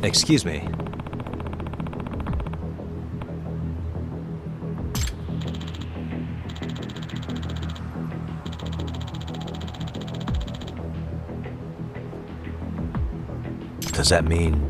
Excuse me. Does that mean...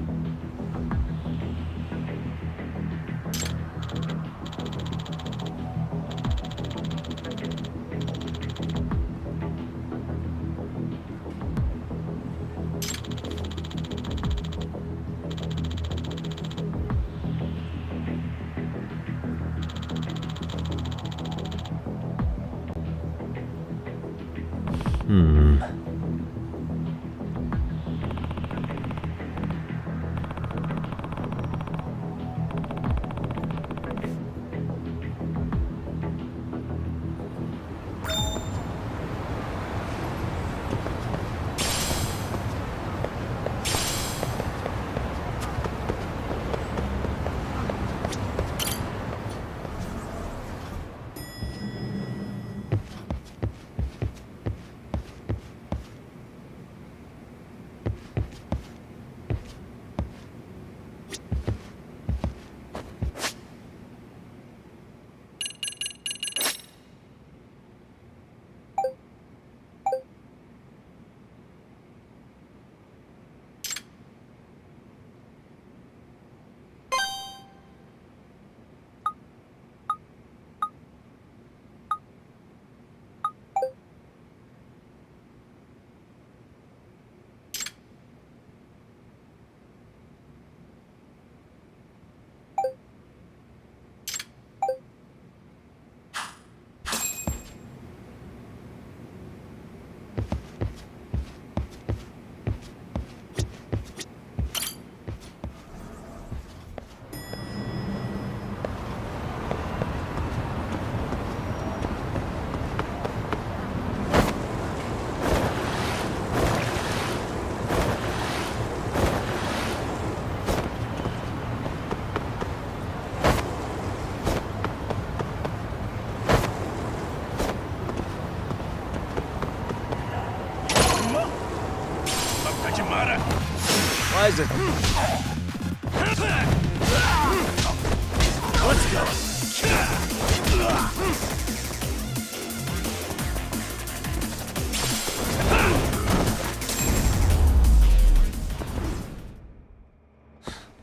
Why is it? Let's go.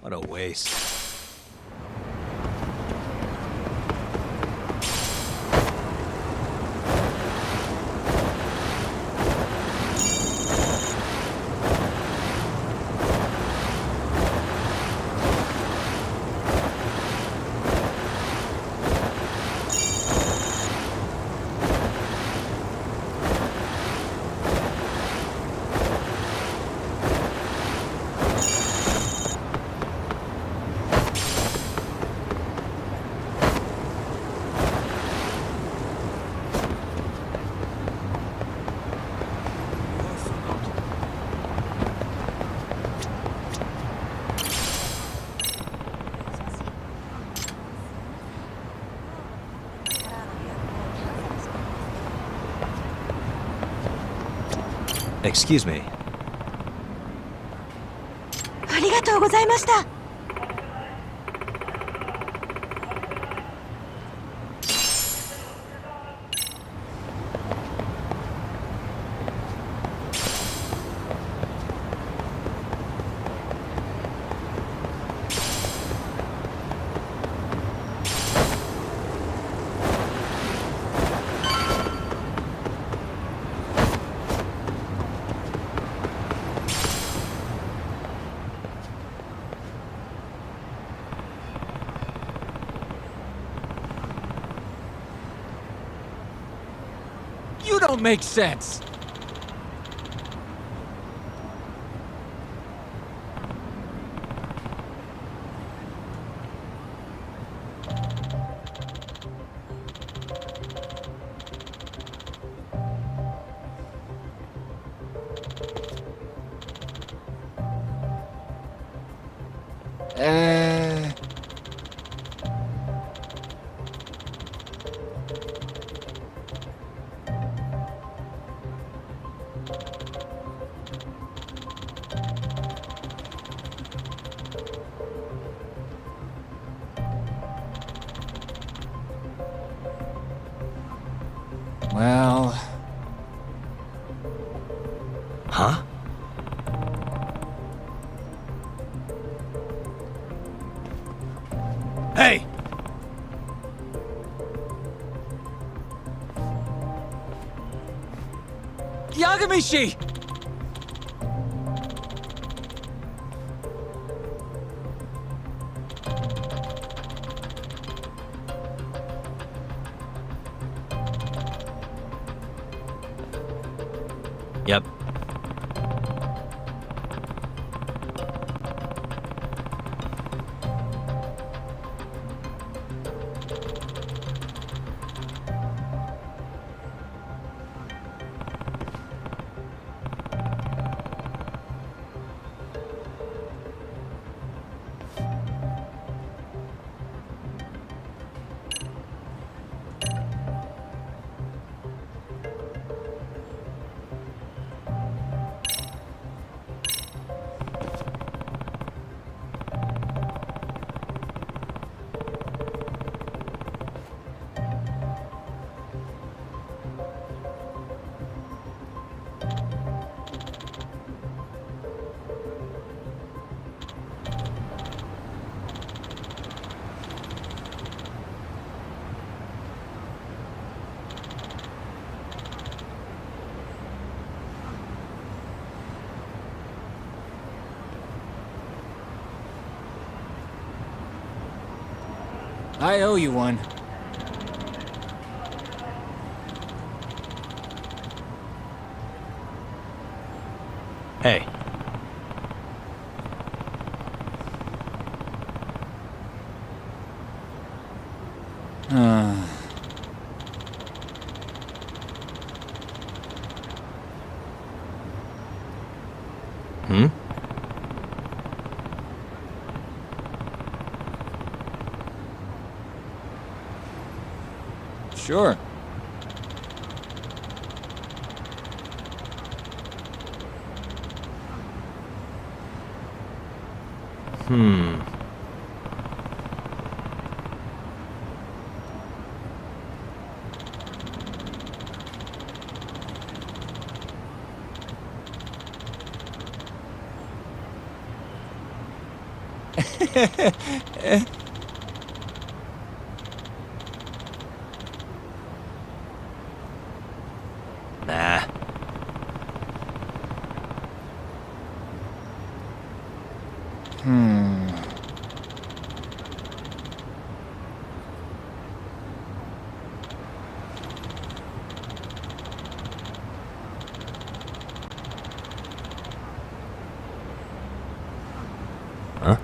What a waste. Excuse me. ありがとうございました。You don't make sense! Takamishi! Yep. I owe you one. Hey. Hmm? Sure. Hmm. Nah. Huh?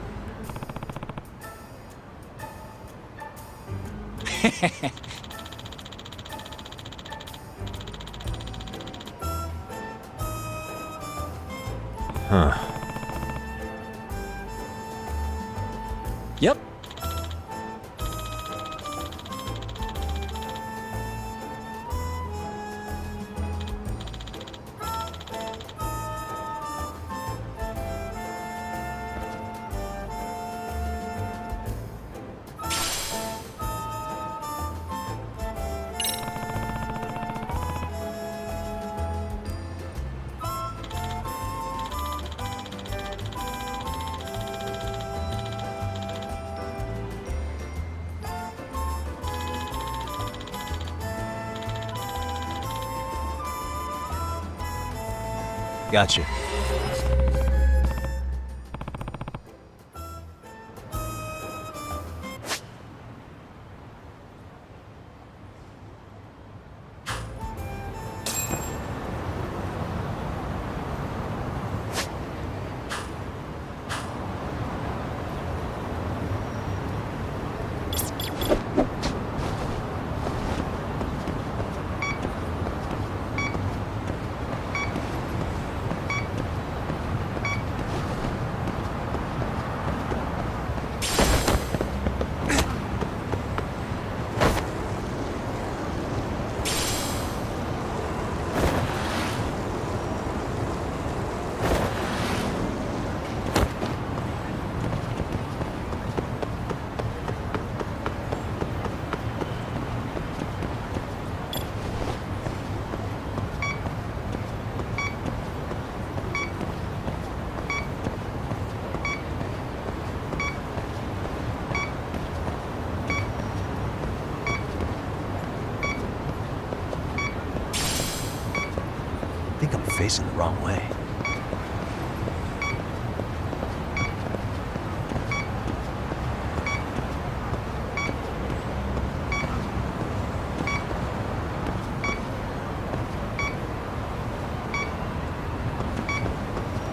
Huh. Yep. Gotcha. facing the wrong way.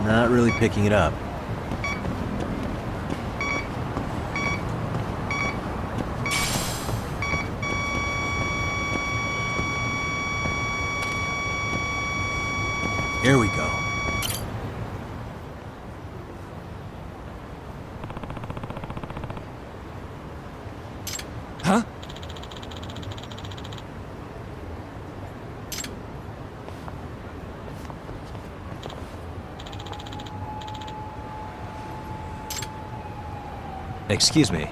Not really picking it up. Here we go. Huh? Excuse me.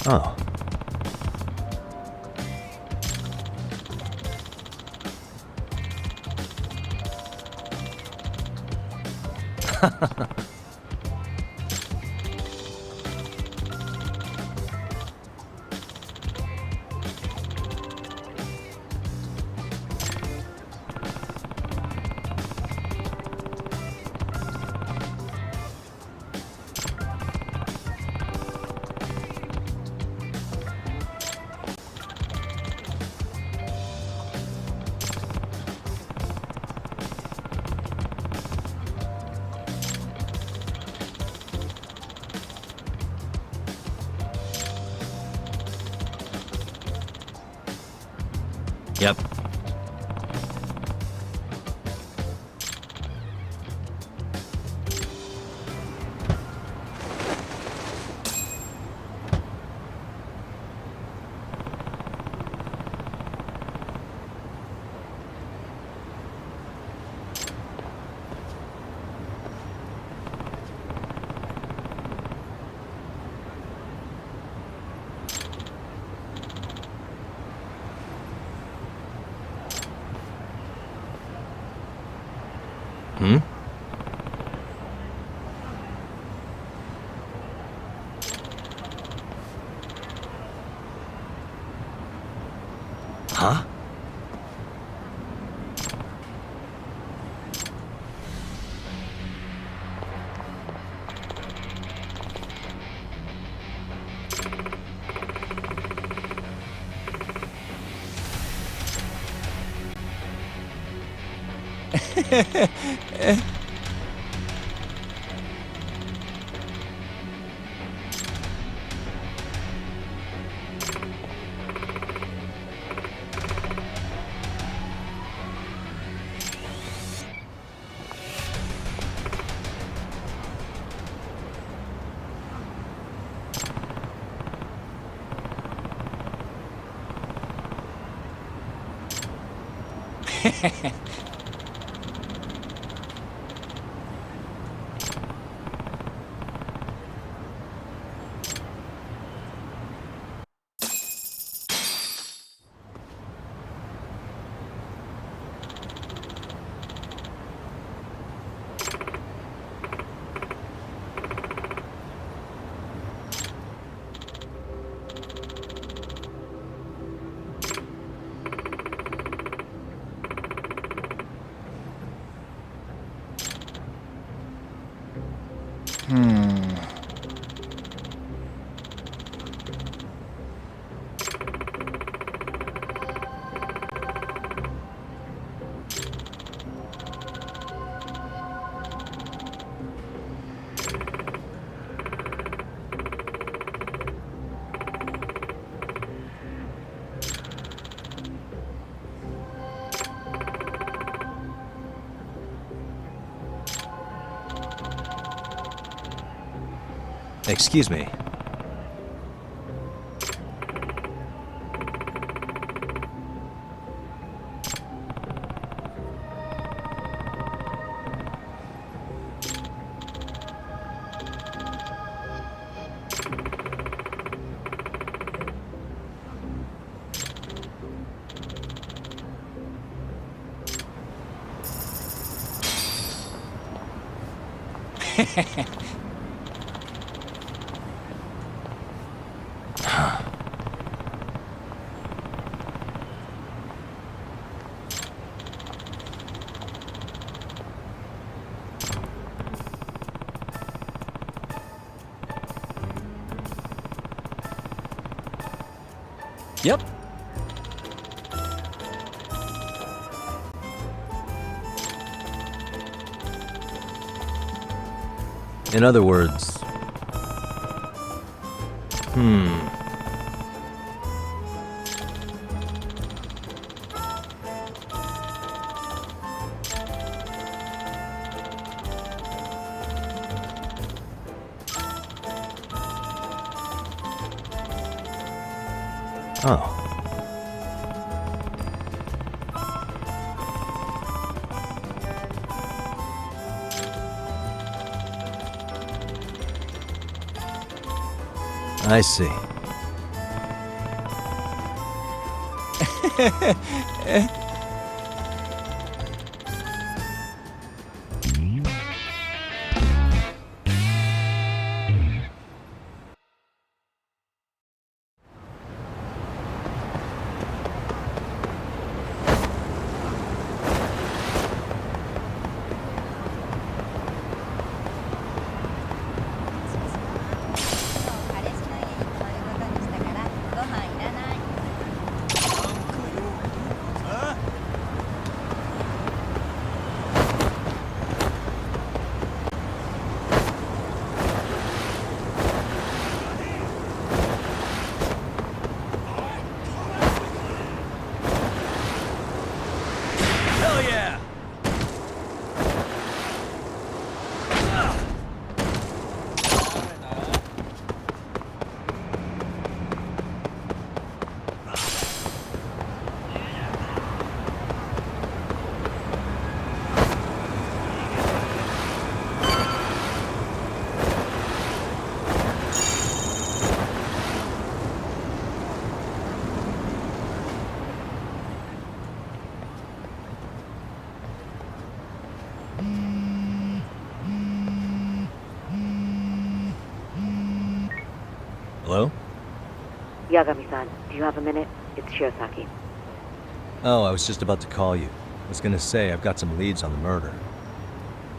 Oh. Yep. Hmm? Huh? Excuse me. Yep. In other words... Oh. I see. Hell yeah! Hello? Yagami-san, do you have a minute? It's Shirosaki. Oh, I was just about to call you. I was gonna say I've got some leads on the murder.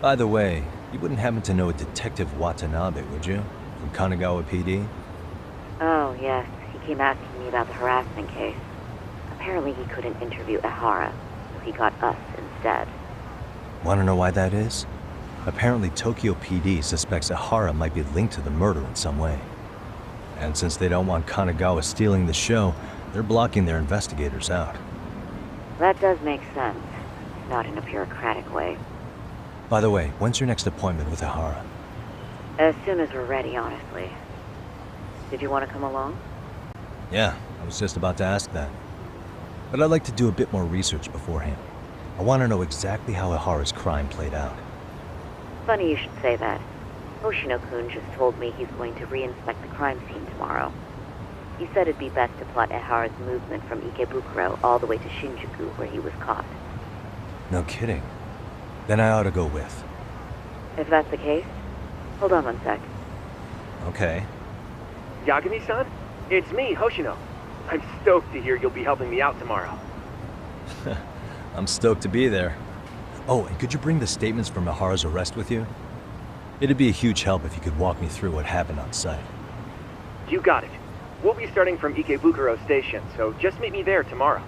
By the way, you wouldn't happen to know a Detective Watanabe, would you? From Kanagawa PD? Oh, yes. He came asking me about the harassment case. Apparently he couldn't interview Ehara, so he got us instead. Wanna know why that is? Apparently Tokyo PD suspects Ehara might be linked to the murder in some way. And since they don't want Kanagawa stealing the show, they're blocking their investigators out. That does make sense. Not in a bureaucratic way. By the way, when's your next appointment with Ehara? As soon as we're ready, honestly. Did you want to come along? Yeah, I was just about to ask that. But I'd like to do a bit more research beforehand. I want to know exactly how Ehara's crime played out. Funny you should say that. Hoshino-kun just told me he's going to re-inspect the crime scene tomorrow. He said it'd be best to plot Ehara's movement from Ikebukuro all the way to Shinjuku, where he was caught. No kidding. Then I ought to go with. If that's the case, hold on one sec. Okay. Yagami-san? It's me, Hoshino. I'm stoked to hear you'll be helping me out tomorrow. I'm stoked to be there. Oh, and could you bring the statements from Ehara's arrest with you? It'd be a huge help if you could walk me through what happened on site. You got it. We'll be starting from Ikebukuro Station, so just meet me there tomorrow.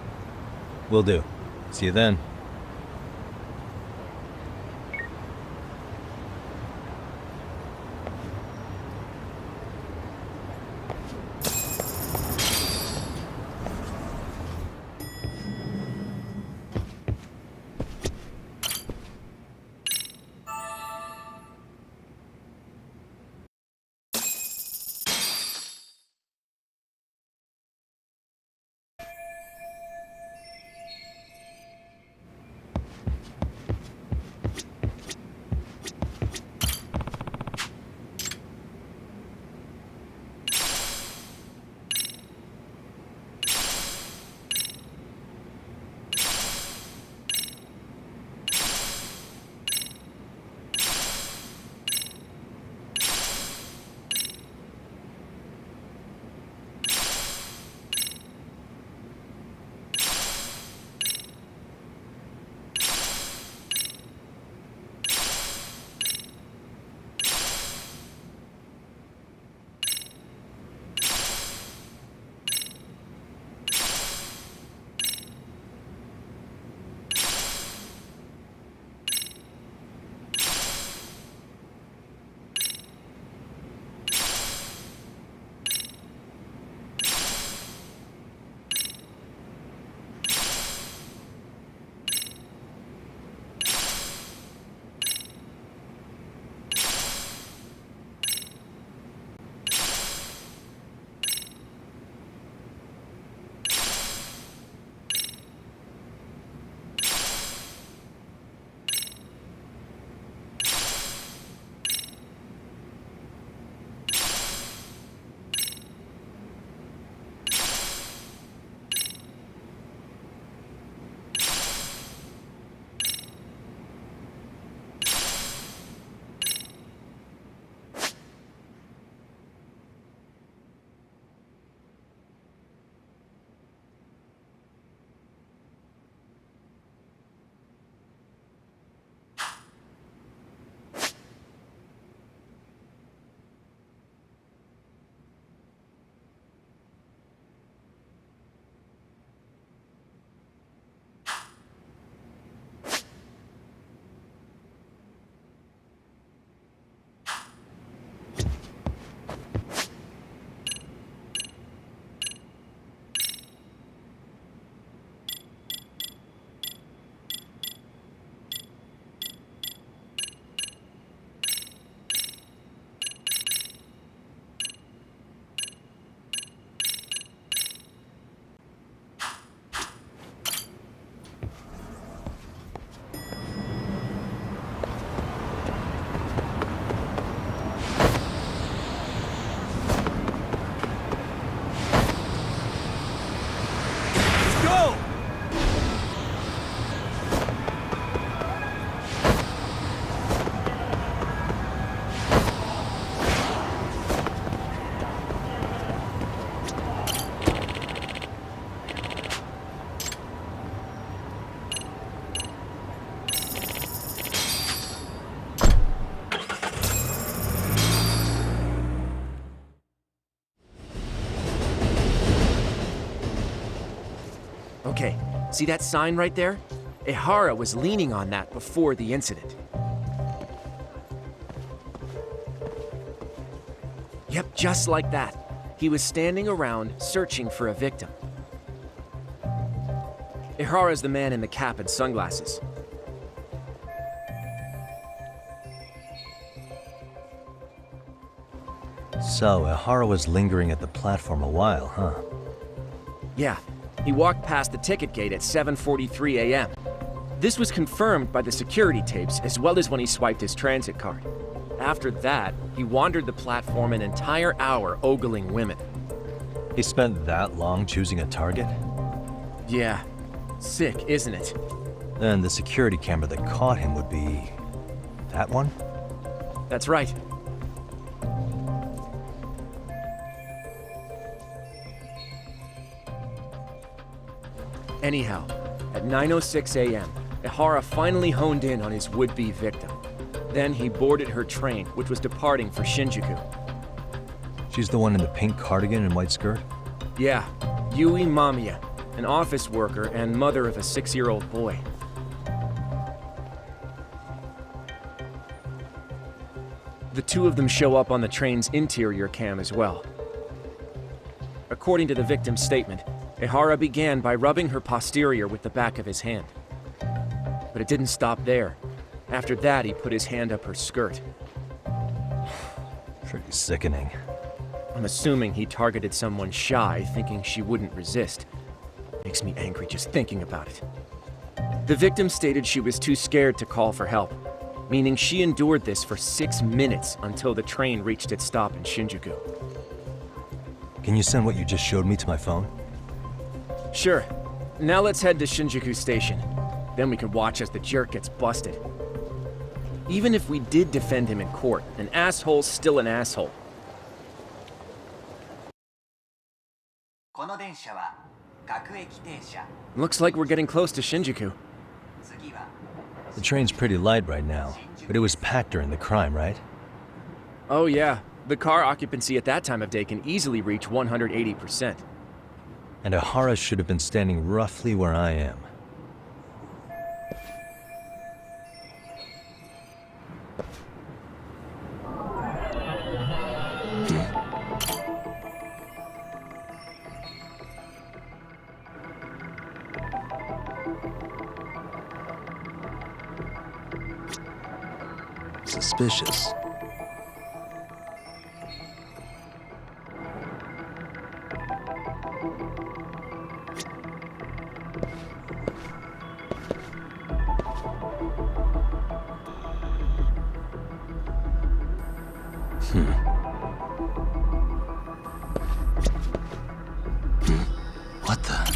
Will do. See you then. Okay, see that sign right there? Ihara was leaning on that before the incident. Yep, just like that. He was standing around searching for a victim. Ihara's the man in the cap and sunglasses. So, Ihara was lingering at the platform a while, huh? Yeah, he walked past the ticket gate at 7:43 a.m. This was confirmed by the security tapes as well as when he swiped his transit card. After that, he wandered the platform an entire hour ogling women. He spent that long choosing a target? Yeah, sick, isn't it? Then the security camera that caught him would be... that one? That's right. Anyhow, at 9:06 a.m., Ihara finally honed in on his would-be victim. Then he boarded her train, which was departing for Shinjuku. She's the one in the pink cardigan and white skirt? Yeah, Yui Mamiya, an office worker and mother of a 6-year-old boy. The two of them show up on the train's interior cam as well. According to the victim's statement, Ihara began by rubbing her posterior with the back of his hand. But it didn't stop there. After that, he put his hand up her skirt. Pretty sickening. I'm assuming he targeted someone shy, thinking she wouldn't resist. Makes me angry just thinking about it. The victim stated she was too scared to call for help, meaning she endured this for 6 minutes until the train reached its stop in Shinjuku. Can you send what you just showed me to my phone? Sure. Now let's head to Shinjuku Station. Then we can watch as the jerk gets busted. Even if we did defend him in court, an asshole's still an asshole. Looks like we're getting close to Shinjuku. The train's pretty light right now, but it was packed during the crime, right? Oh yeah, the car occupancy at that time of day can easily reach 180%. And Ihara should have been standing roughly where I am. Suspicious. What the?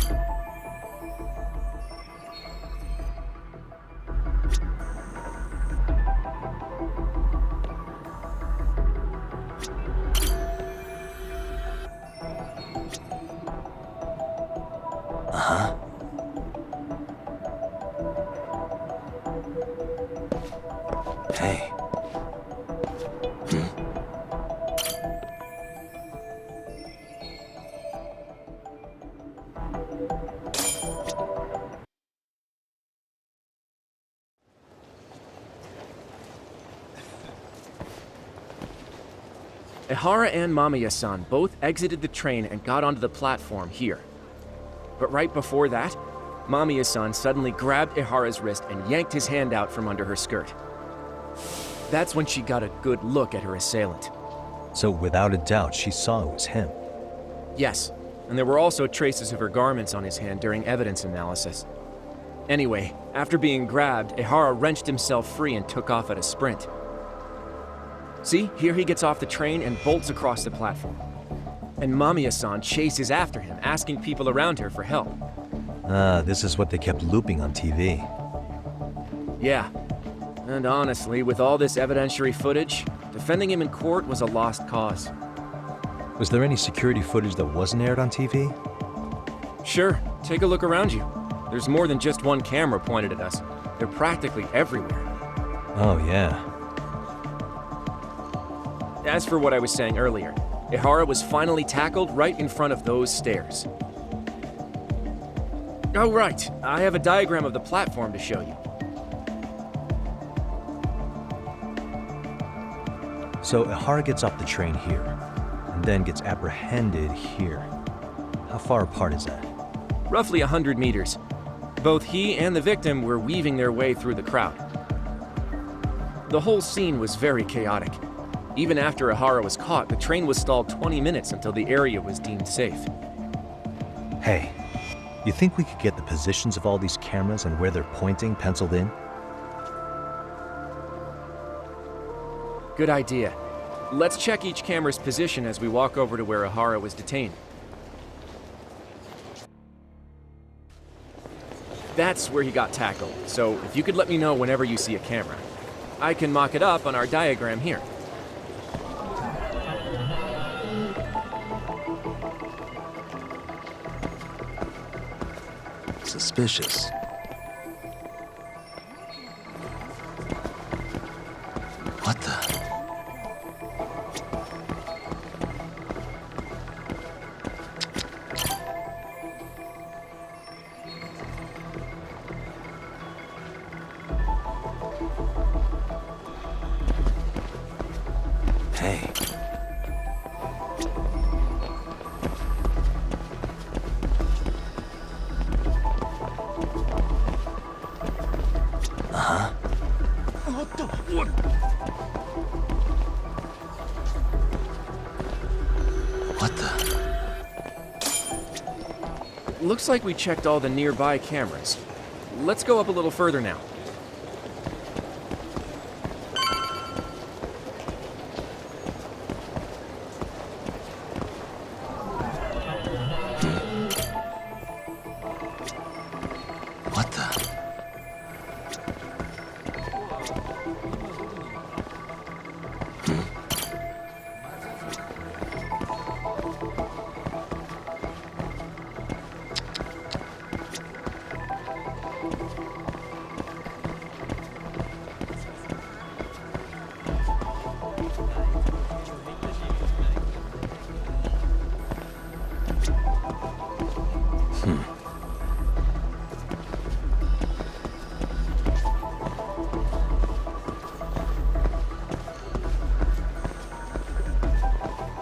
Uh-huh. Hey. Ihara and Mamiya-san both exited the train and got onto the platform here. But right before that, Mamiya-san suddenly grabbed Ihara's wrist and yanked his hand out from under her skirt. That's when she got a good look at her assailant. So without a doubt, she saw it was him. Yes, and there were also traces of her garments on his hand during evidence analysis. Anyway, after being grabbed, Ihara wrenched himself free and took off at a sprint. See, here he gets off the train and bolts across the platform. And Mamiya-san chases after him, asking people around her for help. Ah, this is what they kept looping on TV. Yeah. And honestly, with all this evidentiary footage, defending him in court was a lost cause. Was there any security footage that wasn't aired on TV? Sure, take a look around you. There's more than just one camera pointed at us. They're practically everywhere. Oh, yeah. As for what I was saying earlier, Ihara was finally tackled right in front of those stairs. Oh, right. I have a diagram of the platform to show you. So Ihara gets off the train here, and then gets apprehended here. How far apart is that? Roughly 100 meters. Both he and the victim were weaving their way through the crowd. The whole scene was very chaotic. Even after Ihara was caught, the train was stalled 20 minutes until the area was deemed safe. Hey, you think we could get the positions of all these cameras and where they're pointing penciled in? Good idea. Let's check each camera's position as we walk over to where Ihara was detained. That's where he got tackled, so if you could let me know whenever you see a camera. I can mock it up on our diagram here. Suspicious. What the? Hey. What the? Looks like we checked all the nearby cameras. Let's go up a little further now. What the?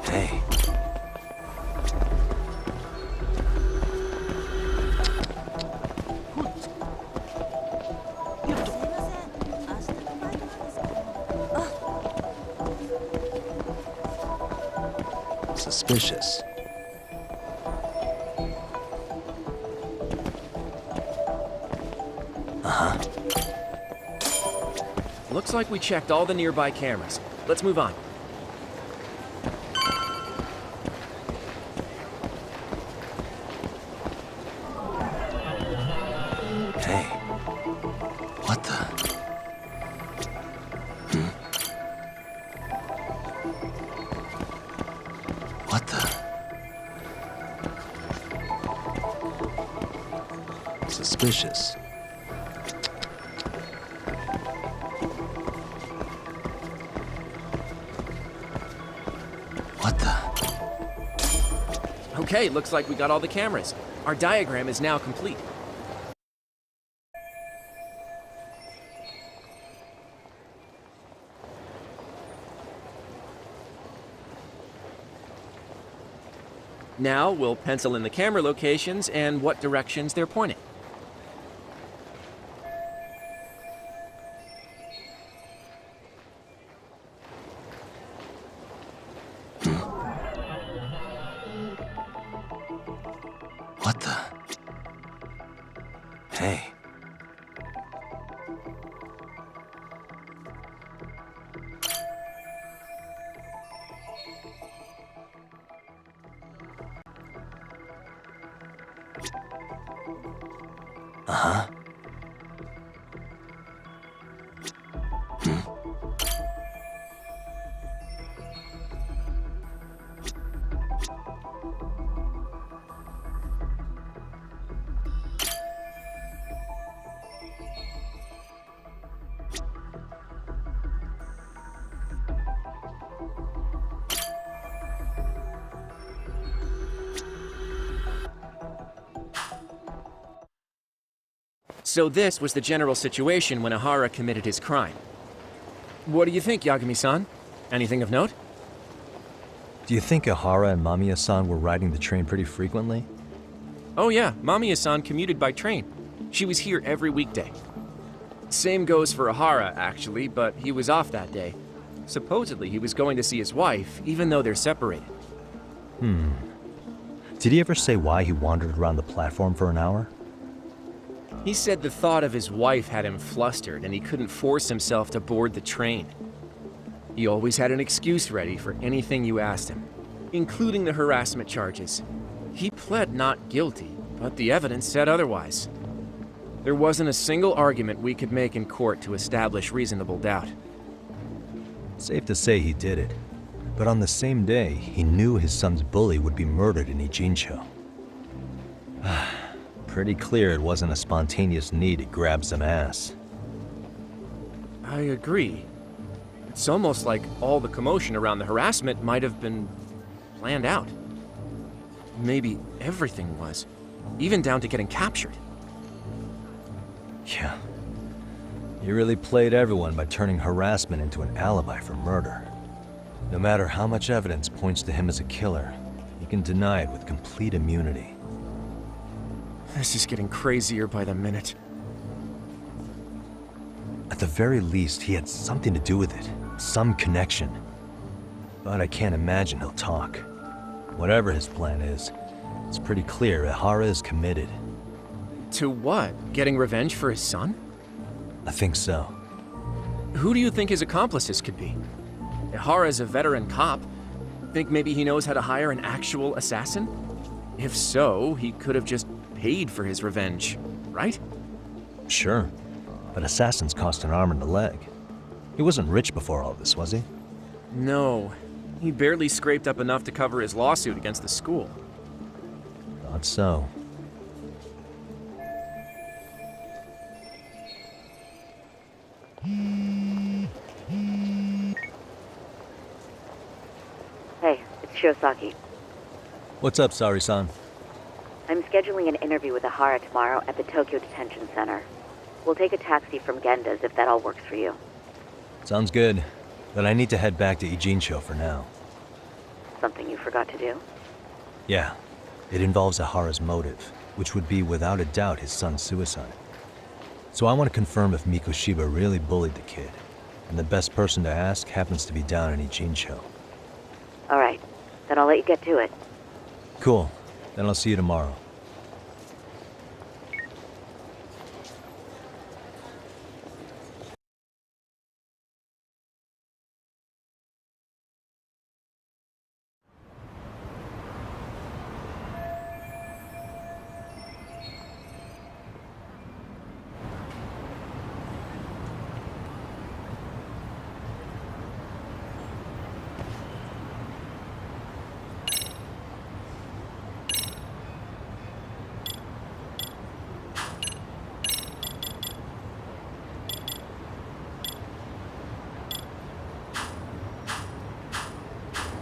Hey. Suspicious. Looks like we checked all the nearby cameras. Let's move on. Hey. What the? What the? Suspicious. What the? Okay, looks like we got all the cameras. Our diagram is now complete. Now we'll pencil in the camera locations and what directions they're pointing. What the? Hey. Uh-huh. So this was the general situation when Ihara committed his crime. What do you think, Yagami-san? Anything of note? Do you think Ihara and Mamiya-san were riding the train pretty frequently? Oh yeah, Mamiya-san commuted by train. She was here every weekday. Same goes for Ihara, actually, but he was off that day. Supposedly, he was going to see his wife, even though they're separated. Did he ever say why he wandered around the platform for an hour? He said the thought of his wife had him flustered and he couldn't force himself to board the train. He always had an excuse ready for anything you asked him, including the harassment charges. He pled not guilty, but the evidence said otherwise. There wasn't a single argument we could make in court to establish reasonable doubt. Safe to say he did it. But on the same day, he knew his son's bully would be murdered in Ijincho. Pretty clear it wasn't a spontaneous need to grab some ass. I agree. It's almost like all the commotion around the harassment might have been planned out. Maybe everything was, even down to getting captured. Yeah. He really played everyone by turning harassment into an alibi for murder. No matter how much evidence points to him as a killer, he can deny it with complete immunity. This is getting crazier by the minute. At the very least, he had something to do with it. Some connection. But I can't imagine he'll talk. Whatever his plan is, it's pretty clear Ihara is committed. To what? Getting revenge for his son? I think so. Who do you think his accomplices could be? Ihara's a veteran cop. Think maybe he knows how to hire an actual assassin? If so, he could have just paid for his revenge, right? Sure. But assassins cost an arm and a leg. He wasn't rich before all this, was he? No. He barely scraped up enough to cover his lawsuit against the school. Thought so. Hey, it's Shirosaki. What's up, Sari-san? I'm scheduling an interview with Ihara tomorrow at the Tokyo Detention Center. We'll take a taxi from Genda's if that all works for you. Sounds good. But I need to head back to Ijincho for now. Something you forgot to do? Yeah. It involves Ihara's motive, which would be without a doubt his son's suicide. So I want to confirm if Mikoshiba really bullied the kid. And the best person to ask happens to be down in Ijincho. All right. Then I'll let you get to it. Cool. Then I'll see you tomorrow.